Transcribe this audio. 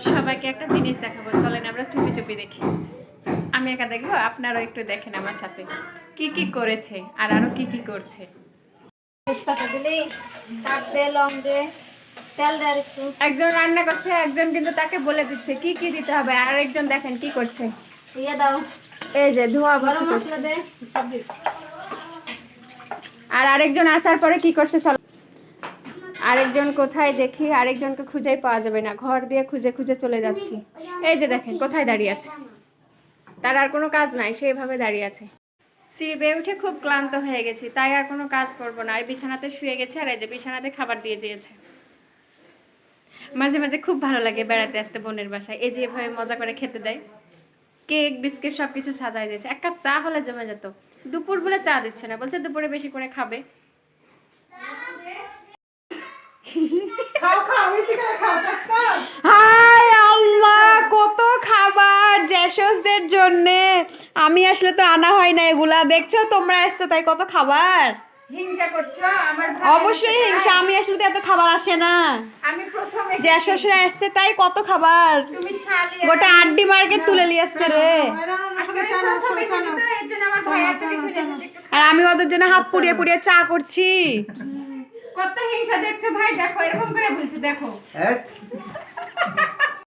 সবাইকে একটা জিনিস দেখাবো, চলেন আমরা চুপি চুপি দেখি। আমি একা দেখবো, আপনারাও একটু দেখেন আমার সাথে কি কি করেছে আর আরো কি কি করছে। তেজপাতা দিলেই কাট দে, লং দে, তেল দে আর একটু। একজন রান্না করছে, একজন কিন্তু তাকে বলে দিচ্ছে কি কি দিতে হবে, আর একজন দেখেন কি করছে। ইয়ে দাও, এই যে ধোয়া গরম বসে মশলা দে, সব দে। আর আরেকজন আসার পরে কি করছে চলো। আরেকজন কোথায় দেখি, আরেকজনকে খুঁজেই পাওয়া যাবে না, ঘর দিয়ে খুঁজে খুঁজে চলে যাচ্ছি। এই যে দেখেন কোথায় দাঁড়িয়ে আছে, তার আর কোনো কাজ নাই, সেইভাবে দাঁড়িয়ে আছে। সিঁড়ি বেয়ে উঠে খুব ক্লান্ত হয়ে গেছি, তাই আর কোনো কাজ করব না, এই বিছানাতে শুয়ে গেছে। আর এই যে বিছানাতে খাবার দিয়ে দিয়েছে। মাঝে মাঝে খুব ভালো লাগে বেড়াতে আসতে বোনের বাসায়, এই যে এভাবে মজা করে খেতে দেয়, কেক বিস্কিট সবকিছু সাজাই দিয়েছে। এক কাপ চা হলে জমে যেত, দুপুর বলে চা দিচ্ছে না, বলছে দুপুরে বেশি করে খাবে। হাই আল্লাহ, কত খাবার জ্যাসসদের জন্য। আমি আসলে তো আনা হয় না এগুলা, দেখছো তোমরা এসছো তাই কত খাবার। হিংসা করছো আমার ভাই? অবশ্যই হিংসা, আমি আসলে তো এত খাবার আসে না। আমি প্রথম জ্যাসসরা আসছে তাই কত খাবার, তুমি শালি গোটা আড্ডি মার্কেট তুলে নিয়ে আসছে রে। আর আমি ওদের জন্য হাত পুড়িয়ে পুড়িয়ে চা করছি। কত হিংসা দেখছো ভাই, দেখো এরকম করে বলছে, দেখো